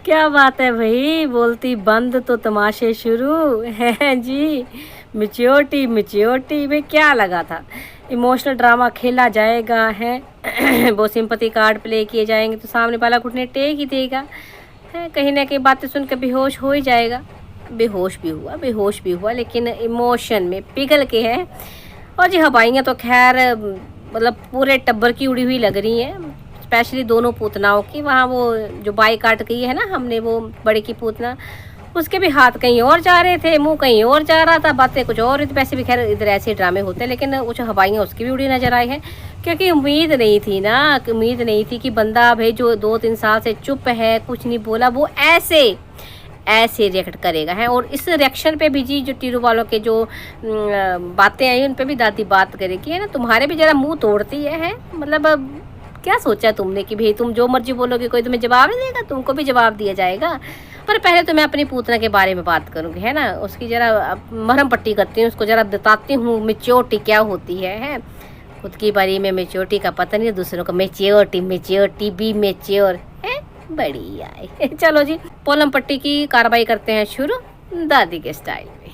क्या बात है भाई, बोलती बंद तो तमाशे शुरू है जी। मिच्योरिटी मिच्योरिटी में क्या लगा था। इमोशनल ड्रामा खेला जाएगा है वो सिंपैथी कार्ड प्ले किए जाएंगे तो सामने वाला घुटने टेक ही देगा है। कहीं ना कहीं बातें सुनकर बेहोश हो ही जाएगा। बेहोश भी हुआ लेकिन इमोशन में पिघल के है। और जी हवाइयाँ तो खैर मतलब पूरे टब्बर की उड़ी हुई लग रही हैं, स्पेशली दोनों पूतनाओं की। वहाँ वो जो बाई काट गई है ना हमने, वो बड़े की पूतना, उसके भी हाथ कहीं और जा रहे थे, मुंह कहीं और जा रहा था, बातें कुछ और। वैसे भी खैर इधर ऐसे ड्रामे होते हैं, लेकिन कुछ हवाइयाँ उसकी भी उड़ी नजर आई है। क्योंकि उम्मीद नहीं थी ना, उम्मीद नहीं थी कि बंदा भाई जो 2-3 साल से चुप है, कुछ नहीं बोला, वो ऐसे रिएक्ट करेगा है। और इस रिएक्शन पे भी जी जो टीरू वालों के जो बातें आई उन पे भी दादी बात करेगी है ना। तुम्हारे भी जरा मुंह तोड़ती है मतलब क्या सोचा तुमने कि भाई तुम जो मर्जी बोलोगे कोई तुम्हें जवाब नहीं देगा, तुमको भी जवाब दिया जाएगा। पर पहले तो मैं अपनी पूतना के बारे में बात करूँगी है ना, उसकी जरा मरहम पट्टी करती हूँ, उसको जरा बताती हूँ मेच्योरिटी क्या होती है। खुद की बारी में मेच्योरिटी का पता नहीं, दूसरों को मेच्योरिटी बी मेच्योर है। बढ़िया है। चलो जी पोलम पट्टी की कार्रवाई करते हैं शुरू दादी के स्टाइल में।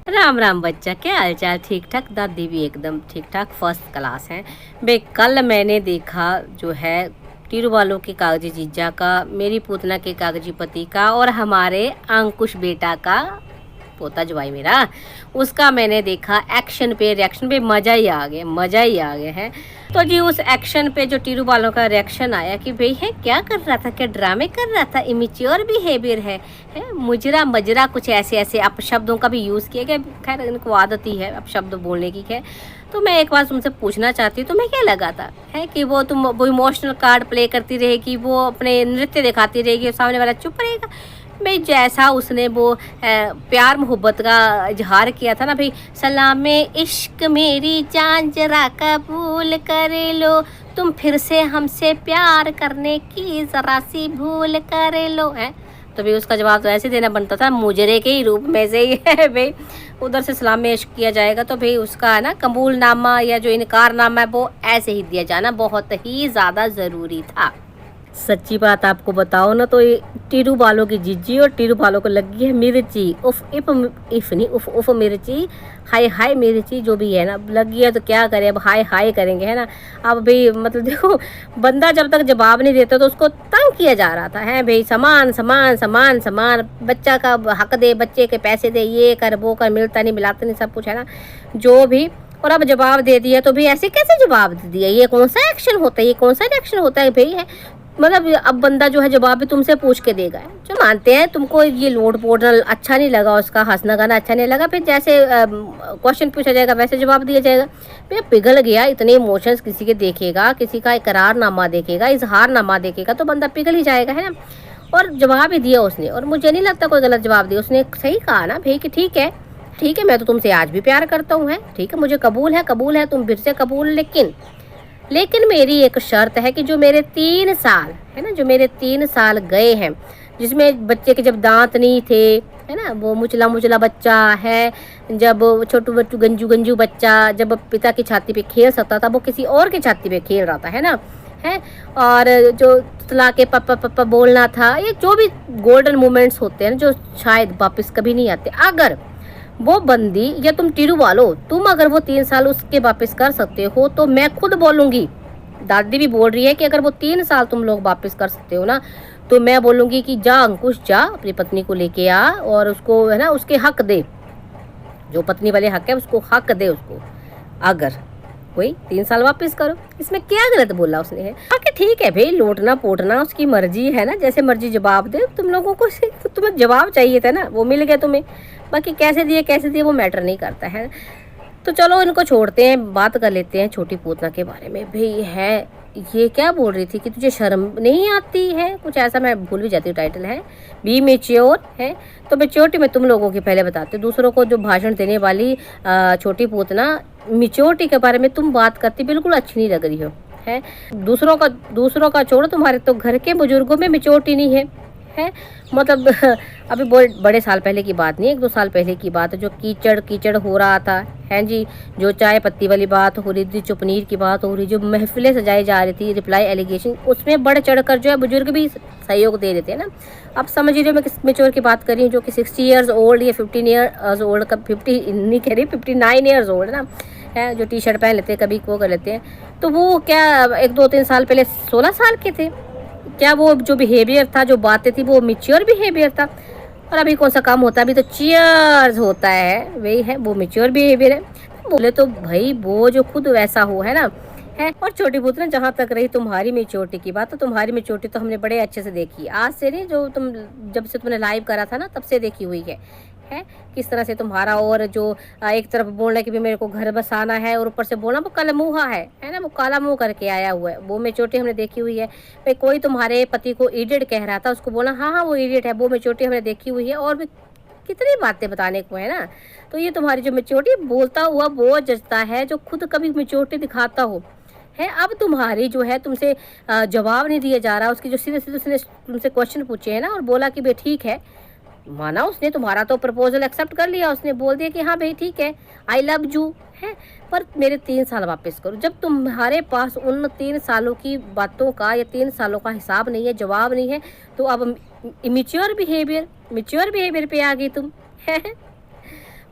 राम राम बच्चा, क्या हाल चाल? ठीक ठाक? दादी भी एकदम ठीक ठाक, फर्स्ट क्लास है। बे कल मैंने देखा जो है टीरू वालों के कागजी जीजा का, मेरी पूतना के कागजी पति का, और हमारे अंकुश बेटा का पोता जो भाई मेरा, उसका मैंने देखा एक्शन पे रिएक्शन पे मज़ा ही आ गया है। तो जी उस एक्शन पे जो टीरू वालों का रिएक्शन आया कि भाई है क्या कर रहा था, क्या ड्रामे कर रहा था, इमेच्योर बिहेवियर है मुजरा मजरा, कुछ ऐसे अपशब्दों का भी यूज़ किया गया। खैर इनको आदत ही है अपशब्द बोलने की। खैर तो मैं एक बार तुमसे पूछना चाहती हूँ, तुम्हें क्या लगा था है कि वो इमोशनल कार्ड प्ले करती रहेगी, वो अपने नृत्य दिखाती रहेगी और सामने वाला चुप रहेगा? भाई जैसा उसने वो प्यार मोहब्बत का इजहार किया था ना, भाई सलाम इश्क मेरी जान जरा कबूल कर लो, तुम फिर से हमसे प्यार करने की ज़रा सी भूल कर लो है। तो भाई उसका जवाब तो ऐसे देना बनता था, मुजरे के ही रूप में से ही है भाई। उधर से सलाम में इश्क किया जाएगा तो भाई उसका है ना कबूलनामा या जो इनकारनामा है वो ऐसे ही दिया जाना बहुत ही ज़्यादा ज़रूरी था। सच्ची बात आपको बताओ ना तो ये टीरू बालों की जीजी और टीरू बालों को लगी है मिर्ची। उफ मिर्ची, हाय मिर्ची, जो भी है ना लगी है तो क्या करें, अब हाय करेंगे है ना। अब भाई मतलब देखो बंदा जब तक जवाब नहीं देता तो उसको तंग किया जा रहा था है भाई, समान बच्चा का हक दे, बच्चे के पैसे दे, ये कर वो कर, मिलता नहीं मिलाता नहीं सब कुछ है ना जो भी। और अब जवाब दे दिया तो भाई ऐसे कैसे जवाब दे दिया, ये कौन सा एक्शन होता है, ये कौन सा रिएक्शन होता है भाई है। मतलब अब बंदा जो है जवाब भी तुमसे पूछ के देगा। जो मानते हैं तुमको ये लोड पोर्टल अच्छा नहीं लगा, उसका हंसना गाना अच्छा नहीं लगा, फिर जैसे क्वेश्चन पूछा जाएगा वैसे जवाब दिया जाएगा। फिर पिघल गया, इतने इमोशंस किसी के देखेगा, किसी का इकरारनामा देखेगा, इजहारनामा देखेगा तो बंदा पिघल ही जाएगा है ना। और जवाब ही दिया उसने, और मुझे नहीं लगता कोई गलत जवाब दिया उसने। सही कहा ना भाई कि ठीक है मैं तो तुमसे आज भी प्यार करता हूँ है, ठीक है मुझे कबूल है, तुम फिर से कबूल, लेकिन मेरी एक शर्त है कि जो मेरे 3 साल है ना, जो मेरे 3 साल गए हैं, जिसमें बच्चे के जब दांत नहीं थे है ना, वो मुचला बच्चा है, जब छोटू बच्चू गंजू बच्चा जब पिता की छाती पे खेल सकता था वो किसी और की छाती पे खेल रहा था है ना है। और जो तला के पप्पा बोलना था, ये जो भी गोल्डन मोमेंट्स होते हैं ना जो शायद वापस कभी नहीं आते। अगर वो बंदी या तुम टीरू वालो, तुम अगर वो 3 साल उसके वापस कर सकते हो तो मैं खुद बोलूंगी, दादी भी बोल रही है कि अगर वो 3 साल तुम लोग वापस कर सकते हो ना तो मैं बोलूंगी कि जा अंकुश जा अपनी पत्नी को लेके आ और उसको है ना उसके हक दे, जो पत्नी वाले हक है उसको हक दे उसको। अगर कोई 3 साल वापस करो, इसमें क्या गलत बोला उसने है। बाकी ठीक है भाई, लोटना पोटना उसकी मर्जी है ना, जैसे मर्जी जवाब दे। तुम लोगों को तुम्हें जवाब चाहिए था ना, वो मिल गया तुम्हें, बाकी कैसे दिए वो मैटर नहीं करता है। तो चलो इनको छोड़ते हैं, बात कर लेते हैं छोटी पूतना के बारे में। भाई है ये क्या बोल रही थी कि तुझे शर्म नहीं आती है, कुछ ऐसा, मैं भूल भी जाती हूँ टाइटल है, बी मेच्योर है। तो मेच्योरिटी में तुम लोगों की पहले बताते, दूसरों को जो भाषण देने वाली छोटी पूतना, मेच्योरिटी के बारे में तुम बात करती बिल्कुल अच्छी नहीं लग रही हो है। दूसरों का छोड़ो, तुम्हारे तो घर के बुजुर्गों में मेच्योरिटी नहीं है। मतलब अभी बड़े साल पहले की बात नहीं है, 1-2 साल पहले की बात है, जो कीचड़ कीचड़ हो रहा था, हैं जी, जो चाय पत्ती वाली बात हो रही थी, जो पनीर की बात हो रही, जो महफिलें सजाई जा रही थी, रिप्लाई एलिगेशन, उसमें बढ़ चढ़ कर जो है बुजुर्ग भी सहयोग दे देते हैं ना। अब समझ रहे हो मैं किस मेच्योर की बात कर रही हूँ, जो कि 60 ईयर्स ओल्ड या 15 ईयर्स ओल्ड का, 50 नहीं कह रही, 59 ईयर्स ओल्ड ना है, जो टी शर्ट पहन लेते हैं कभी वो कर लेते हैं। तो वो क्या 1-2-3 साल पहले 16 साल के थे क्या? वो जो बिहेवियर था, जो बातें थी, वो मिच्योर बिहेवियर था। और अभी कौन सा काम होता है, अभी तो चीयर्स होता है, वही है, वो मिच्योर बिहेवियर है। बोले तो भाई वो जो खुद वैसा हो, है ना, है। और छोटी पुत्र ने जहाँ तक रही तुम्हारी मेच्योरिटी की बात, तो तुम्हारी मेच्योरिटी तो हमने बड़े अच्छे से देखी, आज से नहीं, जो तुम जब से तुमने लाइव करा था ना तब से देखी हुई है किस तरह से तुम्हारा, और जो एक तरफ बोलना कि भी मेरे को घर बसाना है, और ऊपर से बोलना वो काला मुँहा है ना, वो काला मुँह करके आया हुआ है, वो मेच्योरिटी हमने देखी हुई है। भाई कोई तुम्हारे पति को इडियट कह रहा था, उसको बोला हाँ हाँ वो इडियट है, वो मेच्योरिटी हमने देखी हुई है। और भी कितनी बातें बताने को है ना। तो ये तुम्हारी जो मेच्योरिटी, बोलता हुआ वो जचता है जो खुद कभी मेच्योरिटी दिखाता हो, है। अब तुम्हारी जो है, तुमसे जवाब नहीं दिया जा रहा, उसकी जो सीधे सीधे उसने तुमसे क्वेश्चन पूछे हैं ना, और बोला कि भाई ठीक है, माना उसने तुम्हारा तो प्रपोजल एक्सेप्ट कर लिया, उसने बोल दिया कि हाँ भाई ठीक है, आई लव यू, है, पर मेरे 3 साल वापस करो। जब तुम्हारे पास उन 3 सालों की बातों का या 3 सालों का हिसाब नहीं है, जवाब नहीं है, तो अब मेच्योर बिहेवियर पे आ गई तुम, है।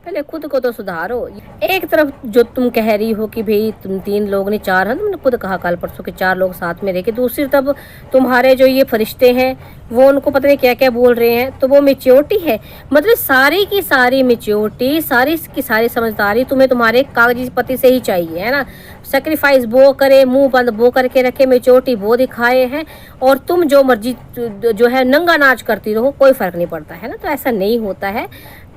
पहले खुद को तो सुधारो। एक तरफ जो तुम कह रही हो कि भाई तुम 3 लोग नहीं 4 हैं, तुमने खुद कहा कल परसों के 4 लोग साथ में रह के, दूसरी तरफ तुम्हारे जो ये फरिश्ते हैं वो उनको पता नहीं क्या क्या बोल रहे हैं, तो वो मेच्योरिटी है। मतलब सारी की सारी मेच्योरिटी, सारी की सारी समझदारी तुम्हें तुम्हारे कागजी पति से ही चाहिए, है ना। सेक्रीफाइस वो करे, मुंह बंद वो करके रखे, मेच्योरिटी वो दिखाए हैं, और तुम जो मर्जी जो है नंगा नाच करती रहो, कोई फर्क नहीं पड़ता, है ना। तो ऐसा नहीं होता है,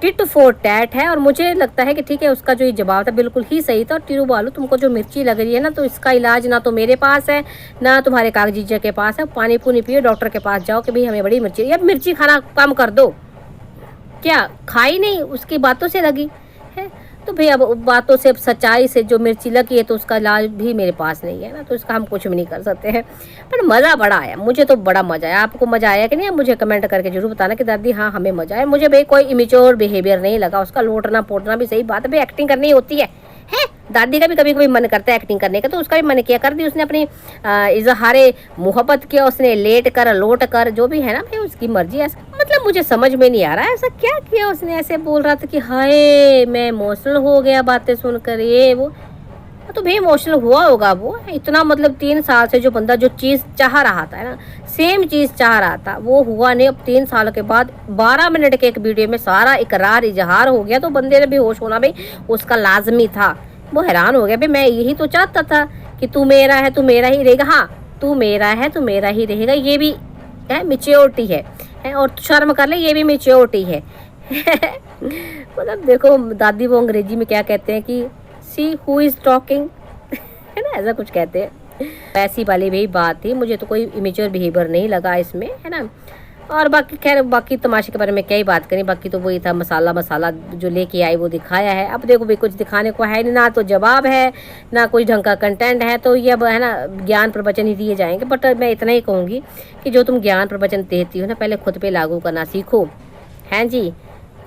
टिट फॉर टैट है। और मुझे लगता है कि ठीक है, उसका जो ये जवाब था बिल्कुल ही सही था। और टिरू बालू, तुमको जो मिर्ची लग रही है ना, तो इसका इलाज ना तो मेरे पास है ना तुम्हारे कागजीजा के पास है। पानी पूनी पियो, डॉक्टर के पास जाओ कि भाई हमें बड़ी मिर्ची, या मिर्ची खाना कम कर दो, क्या खाई नहीं, उसकी बातों से लगी है। तो भाई अब बातों से, सच्चाई से जो मिर्ची लगी है, तो उसका इलाज भी मेरे पास नहीं है ना, तो इसका हम कुछ भी नहीं कर सकते हैं। पर मज़ा बड़ा आया, मुझे तो बड़ा मज़ा आया। आपको मज़ा आया कि नहीं, मुझे कमेंट करके जरूर बताना कि दादी हाँ हमें मज़ा आया। मुझे भाई कोई इमेच्योर बिहेवियर नहीं लगा, उसका लोटना पोटना भी सही बात है, भाई एक्टिंग करनी होती है। दादी का भी कभी कभी मन करता है एक्टिंग करने का, तो उसका भी मन किया, कर दी उसने अपनी इजहारे मोहब्बत किया, उसने लेट कर लोट कर, जो भी है ना भाई उसकी मर्जी है। मतलब मुझे समझ में नहीं आ रहा है ऐसा क्या किया उसने। ऐसे बोल रहा था कि हाय मैं इमोशनल हो गया बातें सुनकर, ये वो, तो भाई इमोशनल हुआ होगा वो इतना। मतलब 3 साल से जो बंदा जो चीज़ चाह रहा था ना, सेम चीज़ चाह रहा था, वो हुआ नहीं। अब 3 साल के बाद 12 मिनट के एक वीडियो में सारा इकरार इजहार हो गया, तो बंदे ने बेहोश होना भाई उसका लाजमी था। वो हैरान हो गया, भाई मैं यही तो चाहता था कि तू मेरा है, तू मेरा ही रहेगा, हाँ तू मेरा है, तू मेरा ही रहेगा, ये भी है मेच्योरिटी है। और शर्म कर ले, ये भी मेच्योरिटी है। मतलब देखो दादी वो अंग्रेजी में क्या कहते हैं कि सी हु इज टॉकिंग, है ना, ऐसा कुछ कहते हैं। ऐसी वाली भी बात थी, मुझे तो कोई इमेच्योर बिहेवियर नहीं लगा इसमें, है ना। और बाकी खैर बाकी तमाशे के बारे में क्या ही बात करें, बाकी तो वही था, मसाला जो लेके आई वो दिखाया है। अब देखो भाई कुछ दिखाने को है नहीं, ना तो जवाब है ना कोई ढंग का कंटेंट है, तो ये अब है ना ज्ञान प्रवचन ही दिए जाएंगे। बट मैं इतना ही कहूँगी कि जो तुम ज्ञान प्रवचन देती हो ना, पहले खुद पे लागू करना सीखो, हैं जी।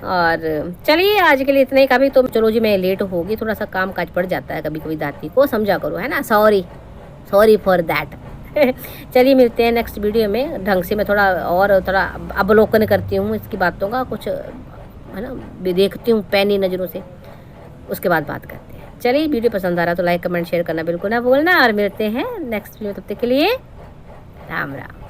और चलिए आज के लिए इतना ही काफ़ी। तो चलो जी मैं लेट होगी, थोड़ा सा काम काज पड़ जाता है कभी कभी, दादी को समझा करो, है ना। Sorry for that. चलिए मिलते हैं नेक्स्ट वीडियो में, ढंग से मैं थोड़ा अवलोकन करती हूँ इसकी बातों का, कुछ है ना देखती हूँ पैनी नज़रों से, उसके बाद बात करते हैं। चलिए वीडियो पसंद आ रहा तो लाइक कमेंट शेयर करना बिल्कुल ना भूलना, और मिलते हैं नेक्स्ट वीडियो, तब तक के लिए राम राम।